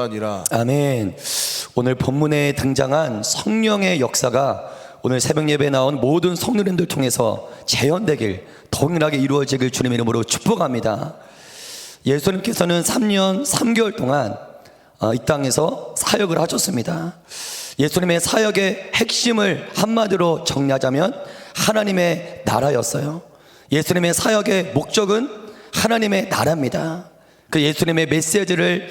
아니라. 아멘. 오늘 본문에 등장한 성령의 역사가 오늘 새벽 예배에 나온 모든 성도님들 통해서 재현되길, 동일하게 이루어지길 주님의 이름으로 축복합니다. 예수님께서는 3년 3개월 동안 이 땅에서 사역을 하셨습니다. 예수님의 사역의 핵심을 한마디로 정리하자면 하나님의 나라였어요. 예수님의 사역의 목적은 하나님의 나라입니다. 그 예수님의 메시지를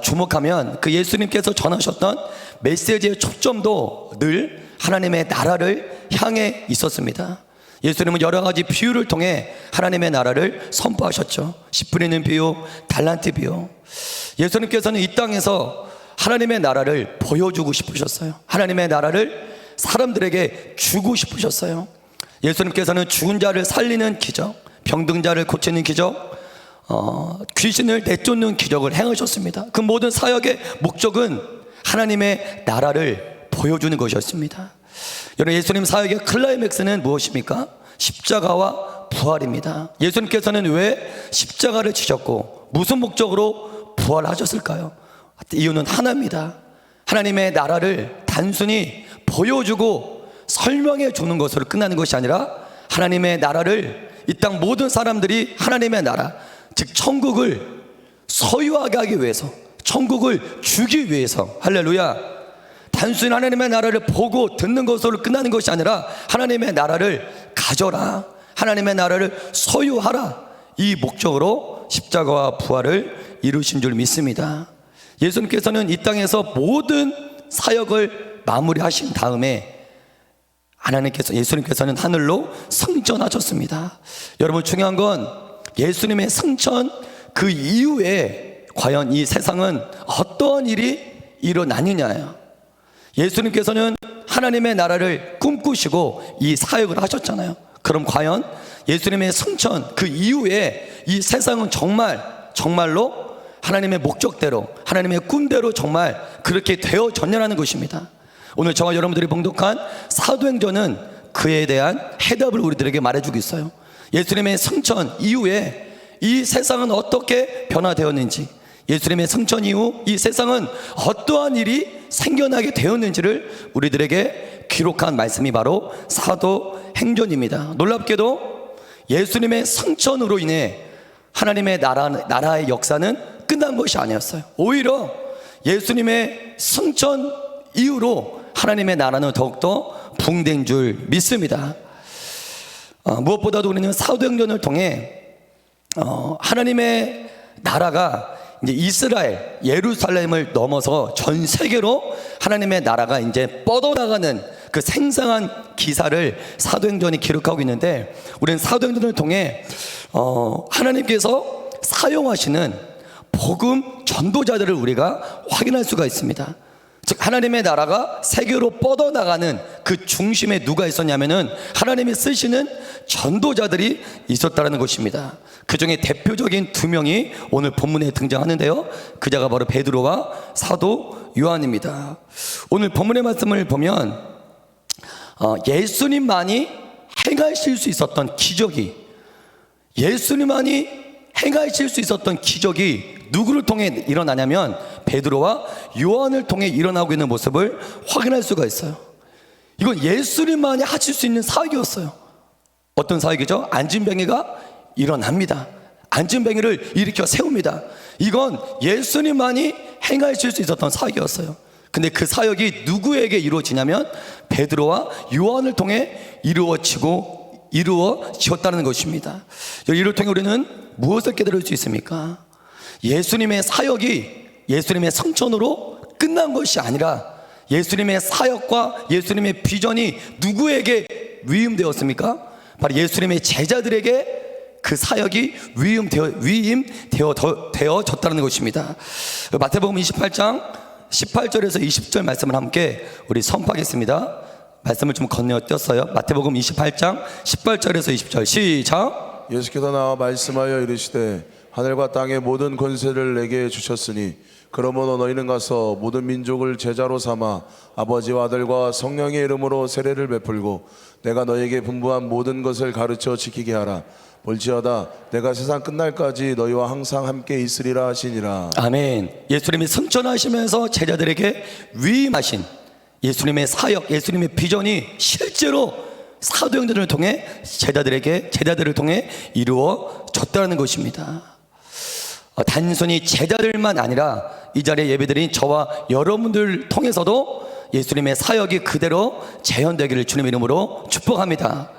주목하면 그 예수님께서 전하셨던 메시지의 초점도 늘 하나님의 나라를 향해 있었습니다. 예수님은 여러 가지 비유를 통해 하나님의 나라를 선포하셨죠. 씨 뿌리는 비유, 달란트 비유. 예수님께서는 이 땅에서 하나님의 나라를 보여주고 싶으셨어요. 하나님의 나라를 사람들에게 주고 싶으셨어요. 예수님께서는 죽은 자를 살리는 기적, 병든 자를 고치는 기적, 귀신을 내쫓는 기적을 행하셨습니다. 그 모든 사역의 목적은 하나님의 나라를 보여주는 것이었습니다. 여러분, 예수님 사역의 클라이맥스는 무엇입니까? 십자가와 부활입니다. 예수님께서는 왜 십자가를 지셨고 무슨 목적으로 부활하셨을까요? 이유는 하나입니다. 하나님의 나라를 단순히 보여주고 설명해 주는 것으로 끝나는 것이 아니라 하나님의 나라를 이 땅 모든 사람들이 하나님의 나라, 즉 천국을 소유하게 하기 위해서, 천국을 주기 위해서, 할렐루야, 단순히 하나님의 나라를 보고 듣는 것으로 끝나는 것이 아니라 하나님의 나라를 가져라, 하나님의 나라를 소유하라, 이 목적으로 십자가와 부활을 이루신 줄 믿습니다. 예수님께서는 이 땅에서 모든 사역을 마무리하신 다음에 예수님께서는 하늘로 승천하셨습니다. 여러분, 중요한 건 예수님의 승천 그 이후에 과연 이 세상은 어떠한 일이 일어나느냐예요. 예수님께서는 하나님의 나라를 꿈꾸시고 이 사역을 하셨잖아요. 그럼 과연 예수님의 승천 그 이후에 이 세상은 정말로 하나님의 목적대로, 하나님의 꿈대로 정말 그렇게 되어졌냐는 것입니다. 오늘 저와 여러분들이 봉독한 사도행전은 그에 대한 해답을 우리들에게 말해주고 있어요. 예수님의 승천 이후에 이 세상은 어떻게 변화되었는지, 예수님의 승천 이후 이 세상은 어떠한 일이 생겨나게 되었는지를 우리들에게 기록한 말씀이 바로 사도행전입니다. 놀랍게도 예수님의 승천으로 인해 하나님의 나라의 역사는 끝난 것이 아니었어요. 오히려 예수님의 승천 이후로 하나님의 나라는 더욱더 붕된 줄 믿습니다. 무엇보다도 우리는 사도행전을 통해 하나님의 나라가 이제 이스라엘, 예루살렘을 넘어서 전 세계로 하나님의 나라가 이제 뻗어나가는 그 생생한 기사를 사도행전이 기록하고 있는데, 우리는 사도행전을 통해 하나님께서 사용하시는 복음 전도자들을 우리가 확인할 수가 있습니다. 즉 하나님의 나라가 세계로 뻗어나가는 그 중심에 누가 있었냐면은 하나님이 쓰시는 전도자들이 있었다는 것입니다. 그 중에 대표적인 두 명이 오늘 본문에 등장하는데요, 그 자가 바로 베드로와 사도 요한입니다. 오늘 본문의 말씀을 보면 예수님만이 행하실 수 있었던 기적이, 예수님만이 행하실 수 있었던 기적이 누구를 통해 일어나냐면 베드로와 요한을 통해 일어나고 있는 모습을 확인할 수가 있어요. 이건 예수님만이 하실 수 있는 사역이었어요. 어떤 사역이죠? 안진뱅이가 일어납니다. 안진뱅이를 일으켜 세웁니다. 이건 예수님만이 행하실 수 있었던 사역이었어요. 근데 그 사역이 누구에게 이루어지냐면 베드로와 요한을 통해 이루어지었다는 것입니다. 이를 통해 우리는 무엇을 깨달을 수 있습니까? 예수님의 사역이 예수님의 성천으로 끝난 것이 아니라 예수님의 사역과 예수님의 비전이 누구에게 위임되었습니까? 바로 예수님의 제자들에게 그 사역이 위임되어졌다는 것입니다. 마태복음 28장 18절에서 20절 말씀을 함께 우리 선포하겠습니다. 말씀을 좀 건너뛰었어요. 마태복음 28장 18절에서 20절 시작. 예수께서 나와 말씀하여 이르시되 하늘과 땅의 모든 권세를 내게 주셨으니 그러므로 너희는 가서 모든 민족을 제자로 삼아 아버지와 아들과 성령의 이름으로 세례를 베풀고 내가 너희에게 분부한 모든 것을 가르쳐 지키게 하라. 볼지어다 내가 세상 끝날까지 너희와 항상 함께 있으리라 하시니라. 아멘. 예수님이 승천하시면서 제자들에게 위임하신 예수님의 사역, 예수님의 비전이 실제로 사도행전을 통해 제자들을 통해 이루어졌다는 것입니다. 단순히 제자들만 아니라 이 자리에 예배드린 저와 여러분들 통해서도 예수님의 사역이 그대로 재현되기를 주님 이름으로 축복합니다.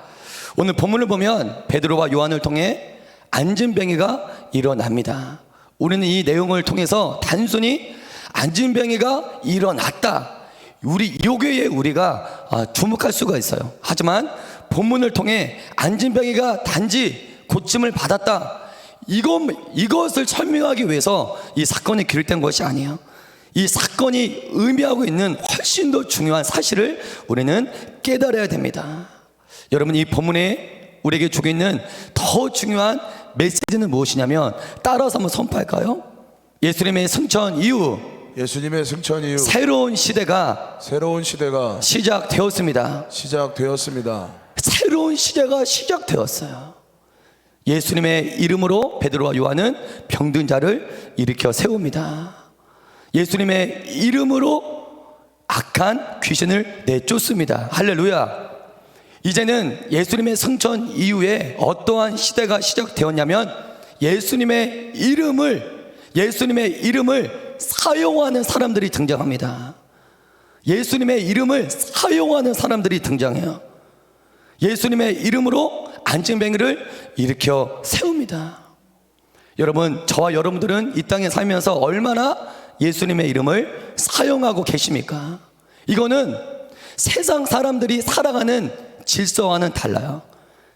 오늘 본문을 보면 베드로와 요한을 통해 안진뱅이가 일어납니다. 우리는 이 내용을 통해서 단순히 안진뱅이가 일어났다, 우리 요괴에 우리가 주목할 수가 있어요. 하지만 본문을 통해 안진뱅이가 단지 고침을 받았다, 이것을 설명하기 위해서 이 사건이 기록된 것이 아니에요. 이 사건이 의미하고 있는 훨씬 더 중요한 사실을 우리는 깨달아야 됩니다. 여러분, 이 본문에 우리에게 주고 있는 더 중요한 메시지는 무엇이냐면, 따라서 한번 선포할까요? 예수님의 승천 이후 새로운 시대가 시작되었습니다. 새로운 시대가 시작되었어요. 예수님의 이름으로 베드로와 요한은 병든 자를 일으켜 세웁니다. 예수님의 이름으로 악한 귀신을 내쫓습니다. 할렐루야. 이제는 예수님의 승천 이후에 어떠한 시대가 시작되었냐면, 예수님의 이름을 사용하는 사람들이 등장합니다. 예수님의 이름을 사용하는 사람들이 등장해요. 예수님의 이름으로 안진뱅이를 일으켜 세웁니다. 여러분, 저와 여러분들은 이 땅에 살면서 얼마나 예수님의 이름을 사용하고 계십니까? 이거는 세상 사람들이 살아가는 질서와는 달라요.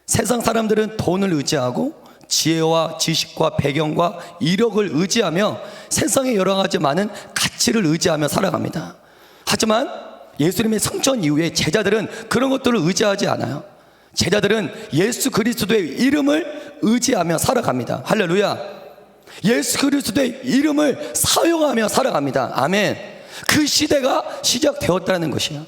세상 사람들은 돈을 의지하고 지혜와 지식과 배경과 이력을 의지하며 세상의 여러 가지 많은 가치를 의지하며 살아갑니다. 하지만 예수님의 승천 이후에 제자들은 그런 것들을 의지하지 않아요. 제자들은 예수 그리스도의 이름을 의지하며 살아갑니다. 할렐루야. 예수 그리스도의 이름을 사용하며 살아갑니다. 아멘. 그 시대가 시작되었다는 것이에요.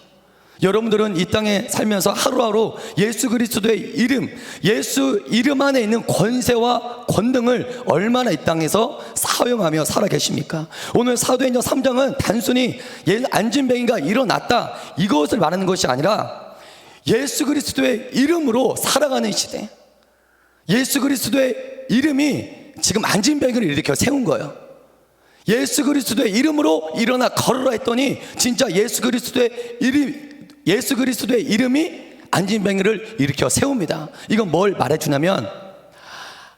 여러분들은 이 땅에 살면서 하루하루 예수 그리스도의 이름, 예수 이름 안에 있는 권세와 권능을 얼마나 이 땅에서 사용하며 살아 계십니까? 오늘 사도행전 3장은 단순히 안진뱅이가 일어났다, 이것을 말하는 것이 아니라 예수 그리스도의 이름으로 살아가는 시대, 예수 그리스도의 이름이 지금 안진뱅이를 일으켜 세운 거예요. 예수 그리스도의 이름으로 일어나 걸어라 했더니 진짜 예수 그리스도의 이름이 안진뱅이를 일으켜 세웁니다. 이건 뭘 말해주냐면,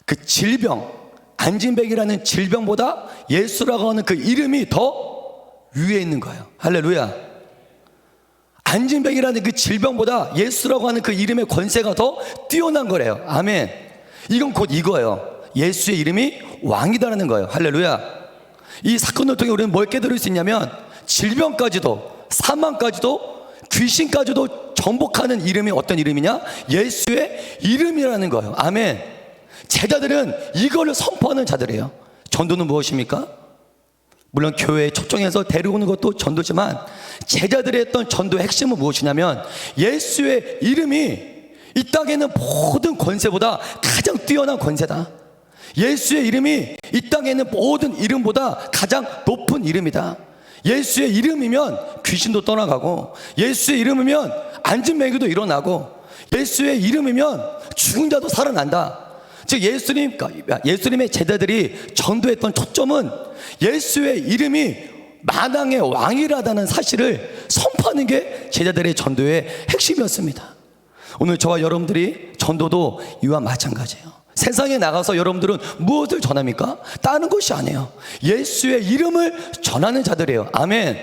그 질병, 안진뱅이라는 질병보다 예수라고 하는 그 이름이 더 위에 있는 거예요. 할렐루야. 안진뱅이라는 그 질병보다 예수라고 하는 그 이름의 권세가 더 뛰어난 거래요. 아멘. 이건 곧 이거예요. 예수의 이름이 왕이다라는 거예요. 할렐루야. 이 사건을 통해 우리는 뭘 깨달을 수 있냐면, 질병까지도, 사망까지도, 귀신까지도 정복하는 이름이 어떤 이름이냐? 예수의 이름이라는 거예요. 아멘. 제자들은 이거를 선포하는 자들이에요. 전도는 무엇입니까? 물론 교회에 초청해서 데려오는 것도 전도지만, 제자들이 했던 전도의 핵심은 무엇이냐면, 예수의 이름이 이 땅에는 모든 권세보다 가장 뛰어난 권세다. 예수의 이름이 이 땅에 있는 모든 이름보다 가장 높은 이름이다. 예수의 이름이면 귀신도 떠나가고, 예수의 이름이면 안진뱅이도 일어나고, 예수의 이름이면 죽은 자도 살아난다. 즉 예수님의 제자들이 전도했던 초점은 예수의 이름이 만왕의 왕이라는 사실을 선포하는 게 제자들의 전도의 핵심이었습니다. 오늘 저와 여러분들이 전도도 이와 마찬가지예요. 세상에 나가서 여러분들은 무엇을 전합니까? 다른 것이 아니에요. 예수의 이름을 전하는 자들이에요. 아멘.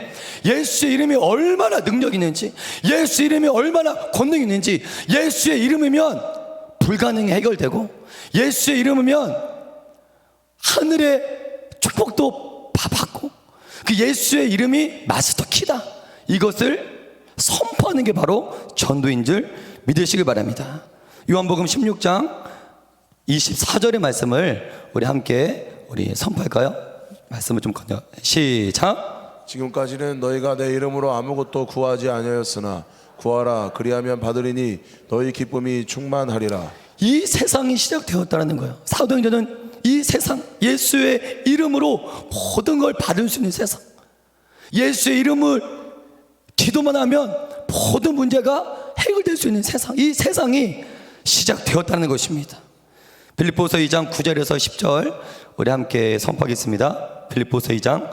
예수의 이름이 얼마나 능력이 있는지, 예수의 이름이 얼마나 권능이 있는지, 예수의 이름이면 불가능이 해결되고, 예수의 이름이면 하늘의 축복도 받고, 그 예수의 이름이 마스터 키다, 이것을 선포하는 게 바로 전도인 줄 믿으시길 바랍니다. 요한복음 16장 24절의 말씀을 우리 함께 선포할까요? 말씀을 좀 건져 시작. 지금까지는 너희가 내 이름으로 아무것도 구하지 아니하였으나 구하라 그리하면 받으리니 너희 기쁨이 충만하리라. 이 세상이 시작되었다는 거예요. 사도행전은 이 세상, 예수의 이름으로 모든 걸 받을 수 있는 세상, 예수의 이름을 기도만 하면 모든 문제가 해결될 수 있는 세상, 이 세상이 시작되었다는 것입니다. 빌립보서 2장 9절에서 10절 우리 함께 선포하겠습니다. 빌립보서 2장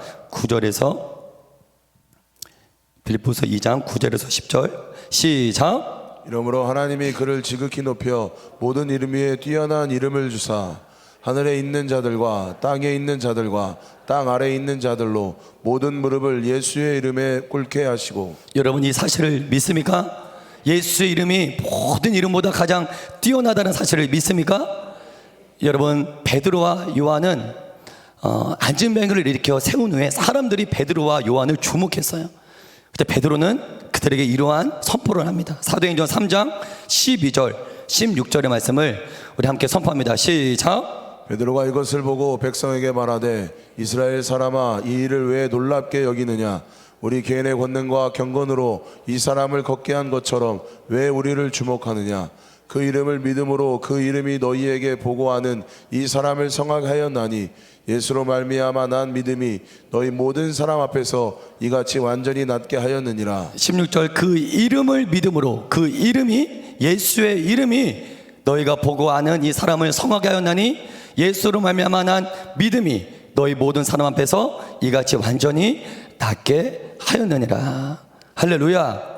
9절에서 10절 시작. 이러므로 하나님이 그를 지극히 높여 모든 이름 위에 뛰어난 이름을 주사 하늘에 있는 자들과 땅에 있는 자들과 땅 아래에 있는 자들로 모든 무릎을 예수의 이름에 꿇게 하시고. 여러분 이 사실을 믿습니까? 예수의 이름이 모든 이름보다 가장 뛰어나다는 사실을 믿습니까? 여러분 베드로와 요한은 안진뱅이를 일으켜 세운 후에 사람들이 베드로와 요한을 주목했어요. 그때 베드로는 그들에게 이러한 선포를 합니다. 사도행전 3장 12절 16절의 말씀을 우리 함께 선포합니다. 시작. 베드로가 이것을 보고 백성에게 말하되 이스라엘 사람아 이 일을 왜 놀랍게 여기느냐. 우리 개인의 권능과 경건으로 이 사람을 걷게 한 것처럼 왜 우리를 주목하느냐. 그 이름을 믿음으로 그 이름이 너희에게 보고하는 이 사람을 성하하였나니 예수로 말미암아 난 믿음이 너희 모든 사람 앞에서 이같이 완전히 낫게 하였느니라. 16절 그 이름을 믿음으로 그 이름이 예수의 이름이 너희가 보고 아는 이 사람을 성하게 하였나니 예수로 말미암아 난 믿음이 너희 모든 사람 앞에서 이같이 완전히 낫게 하였느니라. 할렐루야.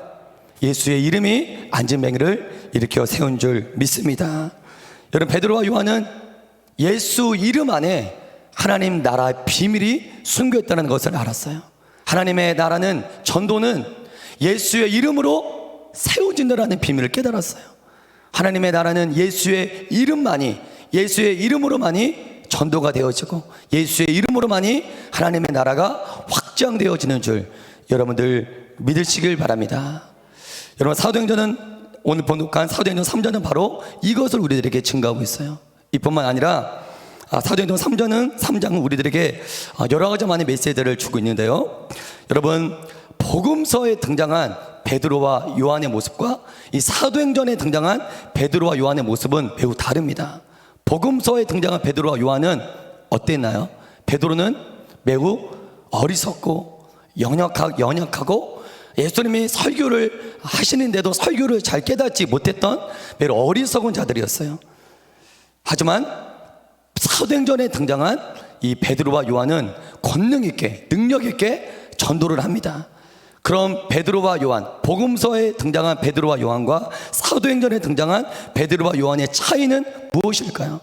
예수의 이름이 안진뱅이를 일으켜 세운 줄 믿습니다. 여러분 베드로와 요한은 예수 이름 안에 하나님 나라의 비밀이 숨겨 있다는 것을 알았어요. 하나님의 나라는 전도는 예수의 이름으로 세워진다라는 비밀을 깨달았어요. 하나님의 나라는 예수의 이름만이, 예수의 이름으로만이 전도가 되어지고 예수의 이름으로만이 하나님의 나라가 확장되어지는 줄 여러분들 믿으시길 바랍니다. 여러분 사도행전은 오늘 본독한 사도행전 3장은 바로 이것을 우리들에게 증거하고 있어요. 이뿐만 아니라 사도행전 3장은 우리들에게 여러 가지 많은 메시지를 주고 있는데요. 여러분 복음서에 등장한 베드로와 요한의 모습과 이 사도행전에 등장한 베드로와 요한의 모습은 매우 다릅니다. 복음서에 등장한 베드로와 요한은 어땠나요? 베드로는 매우 어리석고 연약하고 예수님이 설교를 하시는데도 설교를 잘 깨닫지 못했던 매우 어리석은 자들이었어요. 하지만 사도행전에 등장한 이 베드로와 요한은 권능 있게 능력 있게 전도를 합니다. 그럼 베드로와 요한, 복음서에 등장한 베드로와 요한과 사도행전에 등장한 베드로와 요한의 차이는 무엇일까요?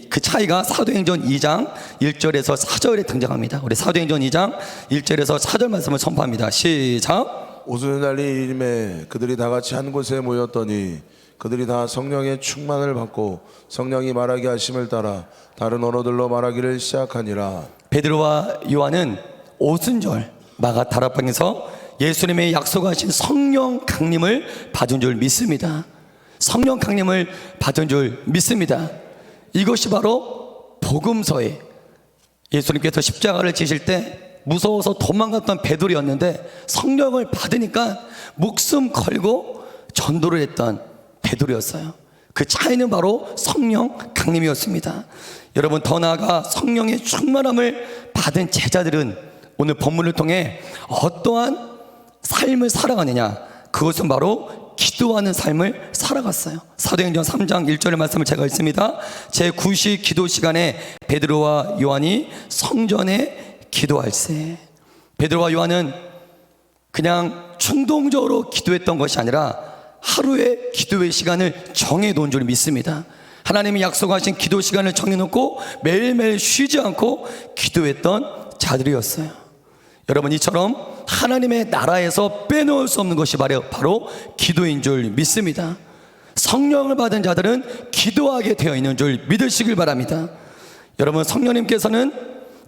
그 차이가 사도행전 2장 1절에서 4절에 등장합니다. 우리 사도행전 2장 1절에서 4절 말씀을 선포합니다. 시작. 오순날이 이름에 그들이 다 같이 한 곳에 모였더니 그들이 다 성령의 충만을 받고 성령이 말하게 하심을 따라 다른 언어들로 말하기를 시작하니라. 베드로와 요한은 오순절 마가 다락방에서 예수님의 약속하신 성령 강림을 받은 줄 믿습니다. 성령 강림을 받은 줄 믿습니다. 이것이 바로 복음서에 예수님께서 십자가를 지실 때 무서워서 도망갔던 베드로였는데 성령을 받으니까 목숨 걸고 전도를 했던 베드로였어요. 그 차이는 바로 성령 강림이었습니다. 여러분 더 나아가 성령의 충만함을 받은 제자들은 오늘 본문을 통해 어떠한 삶을 살아가느냐, 그것은 바로 기도하는 삶을 살아갔어요. 사도행전 3장 1절의 말씀을 제가 읽습니다. 제9시 기도 시간에 베드로와 요한이 성전에 기도할세. 베드로와 요한은 그냥 충동적으로 기도했던 것이 아니라 하루의 기도의 시간을 정해놓은 줄 믿습니다. 하나님이 약속하신 기도 시간을 정해놓고 매일매일 쉬지 않고 기도했던 자들이었어요. 여러분 이처럼 하나님의 나라에서 빼놓을 수 없는 것이 바로 기도인 줄 믿습니다. 성령을 받은 자들은 기도하게 되어 있는 줄 믿으시길 바랍니다. 여러분 성령님께서는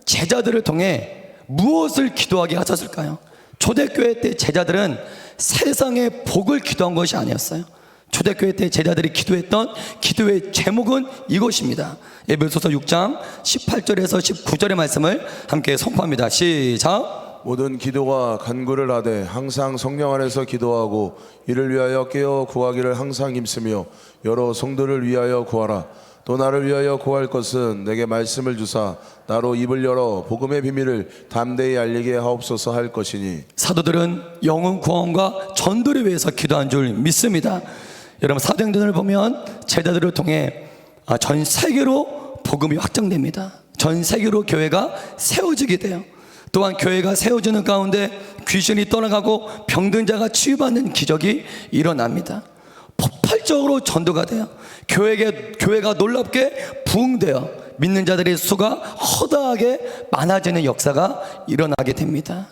제자들을 통해 무엇을 기도하게 하셨을까요? 초대교회 때 제자들은 세상의 복을 기도한 것이 아니었어요. 초대교회 때 제자들이 기도했던 기도의 제목은 이것입니다. 에베소서 6장 18절에서 19절의 말씀을 함께 선포합니다. 시작. 모든 기도와 간구를 하되 항상 성령 안에서 기도하고 이를 위하여 깨어 구하기를 항상 힘쓰며 여러 성도를 위하여 구하라. 또 나를 위하여 구할 것은 내게 말씀을 주사 나로 입을 열어 복음의 비밀을 담대히 알리게 하옵소서 할 것이니. 사도들은 영혼 구원과 전도를 위해서 기도한 줄 믿습니다. 여러분, 사도행전을 보면 제자들을 통해 전 세계로 복음이 확장됩니다. 전 세계로 교회가 세워지게 돼요. 또한 교회가 세워지는 가운데 귀신이 떠나가고 병든 자가 치유받는 기적이 일어납니다. 폭발적으로 전도가 돼요. 교회가 놀랍게 부흥되어 믿는 자들의 수가 허다하게 많아지는 역사가 일어나게 됩니다.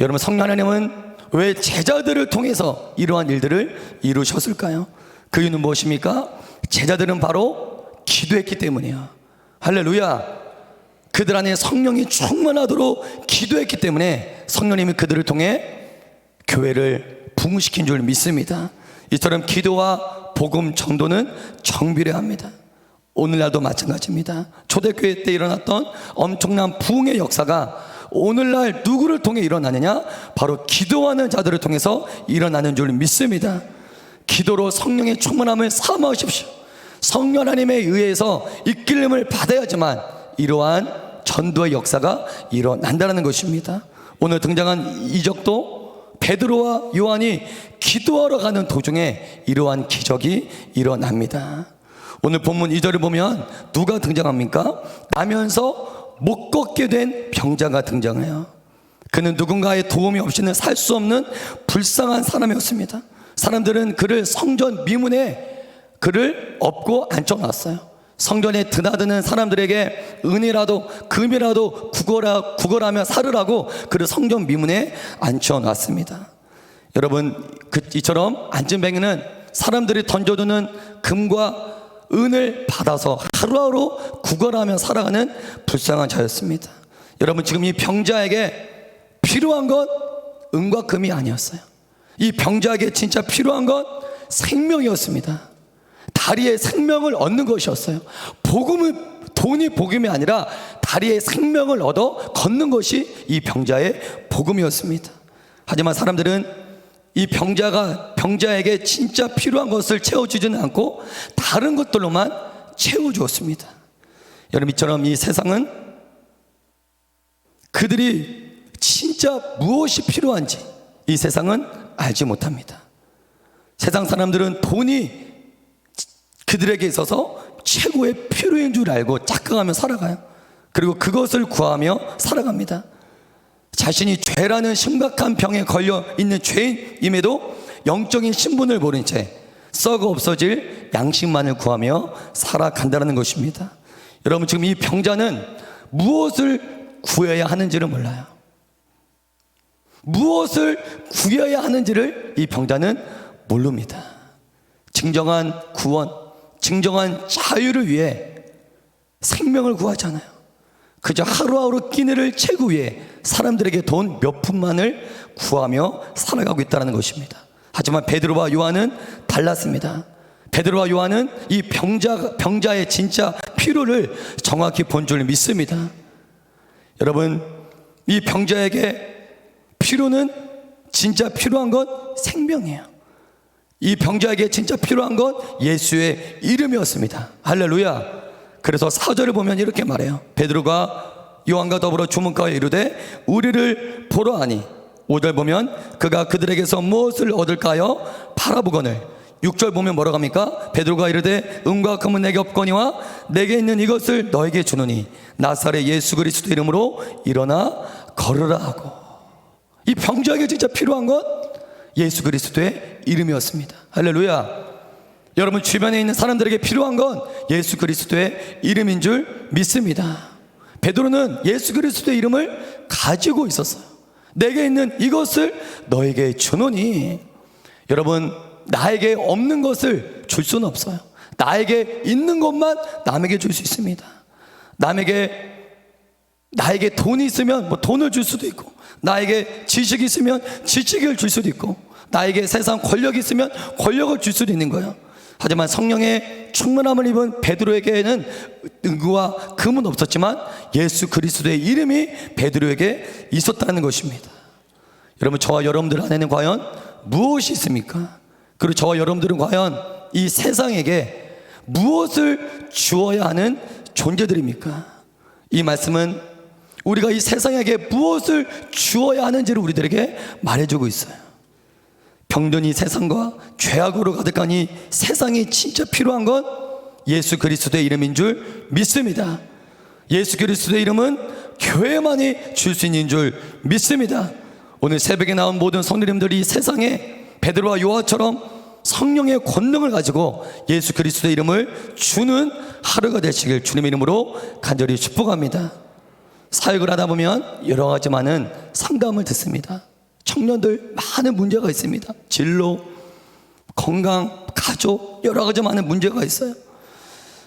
여러분, 성령 하나님은 왜 제자들을 통해서 이러한 일들을 이루셨을까요? 그 이유는 무엇입니까? 제자들은 바로 기도했기 때문이에요. 할렐루야. 그들 안에 성령이 충만하도록 기도했기 때문에 성령님이 그들을 통해 교회를 부흥시킨 줄 믿습니다. 이처럼 기도와 복음 전도는 정비례 합니다. 오늘날도 마찬가지입니다. 초대교회 때 일어났던 엄청난 부흥의 역사가 오늘날 누구를 통해 일어나느냐? 바로 기도하는 자들을 통해서 일어나는 줄 믿습니다. 기도로 성령의 충만함을 사모하십시오. 성령 하나님에 의해서 이끌림을 받아야지만 이러한 전도의 역사가 일어난다는 것입니다. 오늘 등장한 이적도 베드로와 요한이 기도하러 가는 도중에 이러한 기적이 일어납니다. 오늘 본문 2절을 보면 누가 등장합니까? 나면서 못 걷게 된 병자가 등장해요. 그는 누군가의 도움이 없이는 살 수 없는 불쌍한 사람이었습니다. 사람들은 그를 성전 미문에 그를 업고 앉혀놨어요. 성전에 드나드는 사람들에게 은이라도 금이라도 구걸하며 살으라고 그를 성전 미문에 앉혀놨습니다. 여러분, 이처럼 앉은 뱅이는 사람들이 던져두는 금과 은을 받아서 하루하루 구걸하며 살아가는 불쌍한 자였습니다. 여러분, 지금 이 병자에게 필요한 건 은과 금이 아니었어요. 이 병자에게 진짜 필요한 건 생명이었습니다. 다리에 생명을 얻는 것이었어요. 돈이 복음이 아니라 다리에 생명을 얻어 걷는 것이 이 병자의 복음이었습니다. 하지만 사람들은 이 병자에게 진짜 필요한 것을 채워주지는 않고 다른 것들로만 채워주었습니다. 여러분, 이처럼 이 세상은 그들이 진짜 무엇이 필요한지 이 세상은 알지 못합니다. 세상 사람들은 돈이 그들에게 있어서 최고의 필요인 줄 알고 착각하며 살아가요. 그리고 그것을 구하며 살아갑니다. 자신이 죄라는 심각한 병에 걸려 있는 죄인임에도 영적인 신분을 모른 채 썩어 없어질 양식만을 구하며 살아간다는 것입니다. 여러분, 지금 이 병자는 무엇을 구해야 하는지를 몰라요. 무엇을 구해야 하는지를 이 병자는 모릅니다. 진정한 구원, 진정한 자유를 위해 생명을 구하잖아요. 그저 하루하루 끼니를 채우기 위해 사람들에게 돈 몇 푼만을 구하며 살아가고 있다는 것입니다. 하지만 베드로와 요한은 달랐습니다. 베드로와 요한은 이 병자의 진짜 필요를 정확히 본 줄 믿습니다. 여러분, 이 병자에게 필요는 진짜 필요한 건 생명이에요. 이 병자에게 진짜 필요한 건 예수의 이름이었습니다. 할렐루야. 그래서 4절을 보면 이렇게 말해요. 베드로가 요한과 더불어 주문가에 이르되 우리를 보러 하니, 5절 보면 그가 그들에게서 무엇을 얻을까요? 바라보거늘. 6절 보면 뭐라고 합니까? 베드로가 이르되 은과 금은 내게 없거니와 내게 있는 이것을 너에게 주노니 나사렛 예수 그리스도 이름으로 일어나 걸으라 하고. 이 병자에게 진짜 필요한 건 예수 그리스도의 이름이었습니다. 할렐루야. 여러분, 주변에 있는 사람들에게 필요한 건 예수 그리스도의 이름인 줄 믿습니다. 베드로는 예수 그리스도의 이름을 가지고 있었어요. 내게 있는 이것을 너에게 주노니. 여러분, 나에게 없는 것을 줄 수는 없어요. 나에게 있는 것만 남에게 줄 수 있습니다. 나에게 돈이 있으면 뭐 돈을 줄 수도 있고, 나에게 지식이 있으면 지식을 줄 수도 있고, 나에게 세상 권력이 있으면 권력을 줄 수도 있는 거예요. 하지만 성령의 충만함을 입은 베드로에게는 은구와 금은 없었지만 예수 그리스도의 이름이 베드로에게 있었다는 것입니다. 여러분, 저와 여러분들 안에는 과연 무엇이 있습니까? 그리고 저와 여러분들은 과연 이 세상에게 무엇을 주어야 하는 존재들입니까? 이 말씀은 우리가 이 세상에게 무엇을 주어야 하는지를 우리들에게 말해주고 있어요. 병든 이 세상과 죄악으로 가득한 이 세상이 진짜 필요한 건 예수 그리스도의 이름인 줄 믿습니다. 예수 그리스도의 이름은 교회만이 줄 수 있는 줄 믿습니다. 오늘 새벽에 나온 모든 성도님들이 세상에 베드로와 요한처럼 성령의 권능을 가지고 예수 그리스도의 이름을 주는 하루가 되시길 주님의 이름으로 간절히 축복합니다. 사역을 하다 보면 여러 가지 많은 상담을 듣습니다. 청년들 많은 문제가 있습니다. 진로, 건강, 가족, 여러 가지 많은 문제가 있어요.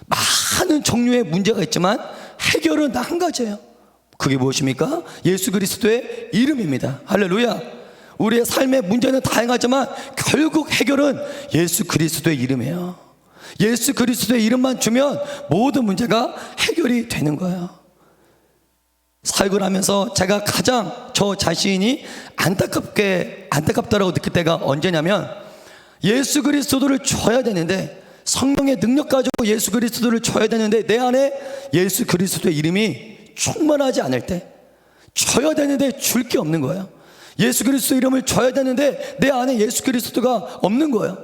많은 종류의 문제가 있지만 해결은 한 가지예요. 그게 무엇입니까? 예수 그리스도의 이름입니다. 할렐루야. 우리의 삶의 문제는 다양하지만 결국 해결은 예수 그리스도의 이름이에요. 예수 그리스도의 이름만 주면 모든 문제가 해결이 되는 거예요. 사역을 하면서 제가 가장 저 자신이 안타깝다라고 느낄 때가 언제냐면, 예수 그리스도를 줘야 되는데, 성령의 능력 가지고 예수 그리스도를 줘야 되는데 내 안에 예수 그리스도의 이름이 충만하지 않을 때, 줘야 되는데 줄 게 없는 거예요. 예수 그리스도 이름을 줘야 되는데 내 안에 예수 그리스도가 없는 거예요.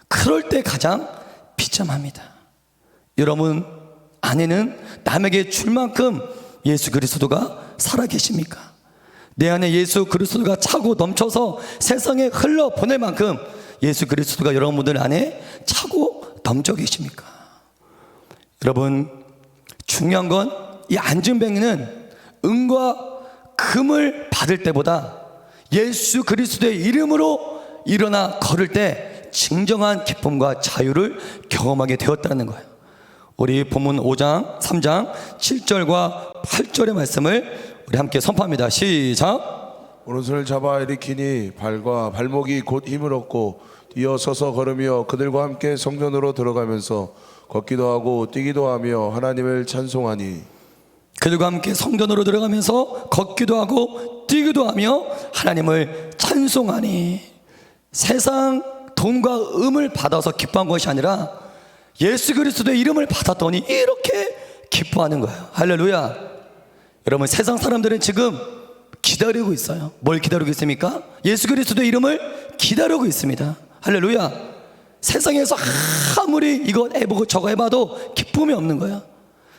그럴 때 가장 비참합니다. 여러분 안에는 남에게 줄 만큼 예수 그리스도가 살아계십니까? 내 안에 예수 그리스도가 차고 넘쳐서 세상에 흘러 보낼 만큼 예수 그리스도가 여러분들 안에 차고 넘쳐 계십니까? 여러분, 중요한 건 이 안진뱅이는 은과 금을 받을 때보다 예수 그리스도의 이름으로 일어나 걸을 때 진정한 기쁨과 자유를 경험하게 되었다는 거예요. 우리 본문 5장 3장 7절과 8절의 말씀을 우리 함께 선포합니다. 시작. 오른손을 잡아 일으키니 발과 발목이 곧 힘을 얻고 뛰어서서 걸으며 그들과 함께 성전으로 들어가면서 걷기도 하고 뛰기도 하며 하나님을 찬송하니. 그들과 함께 성전으로 들어가면서 걷기도 하고 뛰기도 하며 하나님을 찬송하니. 세상 돈과 음을 받아서 기뻐한 것이 아니라 예수 그리스도의 이름을 받았더니 이렇게 기뻐하는 거예요. 할렐루야. 여러분, 세상 사람들은 지금 기다리고 있어요. 뭘 기다리고 있습니까? 예수 그리스도의 이름을 기다리고 있습니다. 할렐루야. 세상에서 아무리 이거 해보고 저거 해봐도 기쁨이 없는 거예요.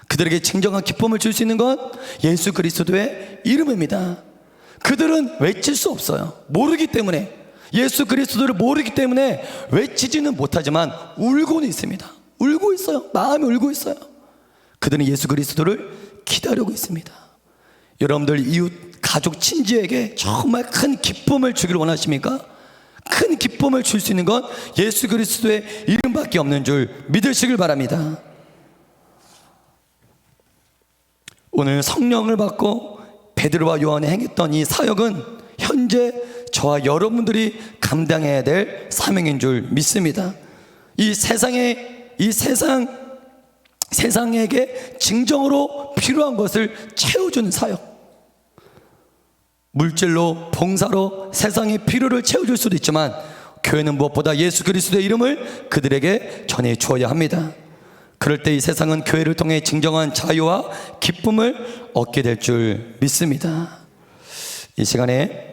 그들에게 진정한 기쁨을 줄 수 있는 건 예수 그리스도의 이름입니다. 그들은 외칠 수 없어요. 모르기 때문에. 예수 그리스도를 모르기 때문에 외치지는 못하지만 울고는 있습니다. 울고 있어요. 마음이 울고 있어요. 그들은 예수 그리스도를 기다리고 있습니다. 여러분들 이웃, 가족, 친지에게 정말 큰 기쁨을 주기를 원하십니까? 큰 기쁨을 줄 수 있는 건 예수 그리스도의 이름밖에 없는 줄 믿으시길 바랍니다. 오늘 성령을 받고 베드로와 요한이 행했던 이 사역은 현재 저와 여러분들이 감당해야 될 사명인 줄 믿습니다. 이 세상에게 진정으로 필요한 것을 채워주는 사역. 물질로, 봉사로 세상의 필요를 채워줄 수도 있지만 교회는 무엇보다 예수 그리스도의 이름을 그들에게 전해 주어야 합니다. 그럴 때 이 세상은 교회를 통해 진정한 자유와 기쁨을 얻게 될 줄 믿습니다. 이 시간에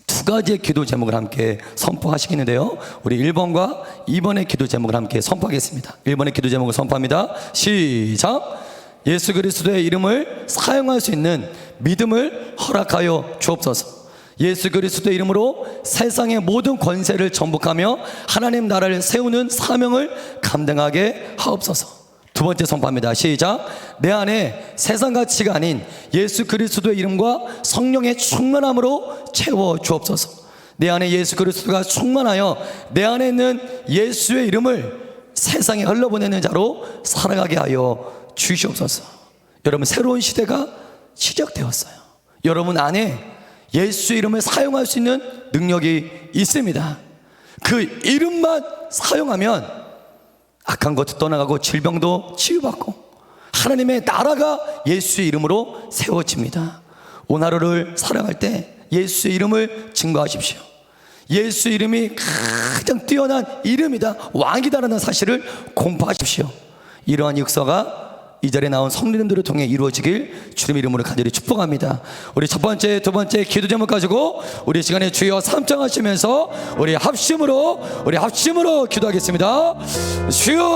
두 가지의 기도 제목을 함께 선포하시겠는데요, 우리 1번과 2번의 기도 제목을 함께 선포하겠습니다. 1번의 기도 제목을 선포합니다. 시작. 예수 그리스도의 이름을 사용할 수 있는 믿음을 허락하여 주옵소서. 예수 그리스도의 이름으로 세상의 모든 권세를 정복하며 하나님 나라를 세우는 사명을 감당하게 하옵소서. 두 번째 선포합니다. 시작. 내 안에 세상 가치가 아닌 예수 그리스도의 이름과 성령의 충만함으로 채워 주옵소서. 내 안에 예수 그리스도가 충만하여 내 안에 있는 예수의 이름을 세상에 흘러보내는 자로 살아가게 하여 주시옵소서. 여러분, 새로운 시대가 시작되었어요. 여러분 안에 예수의 이름을 사용할 수 있는 능력이 있습니다. 그 이름만 사용하면 악한 것도 떠나가고 질병도 치유받고 하나님의 나라가 예수의 이름으로 세워집니다. 오늘 하루를 살아갈 때 예수의 이름을 증거하십시오. 예수의 이름이 가장 뛰어난 이름이다, 왕이다라는 사실을 공포하십시오. 이러한 역사가 이 자리에 나온 성도님들을 통해 이루어지길 주님 이름으로 간절히 축복합니다. 우리 첫 번째, 두 번째 기도 제목 가지고 우리 시간에 주여 삼창하시면서 우리 합심으로 기도하겠습니다. 주여.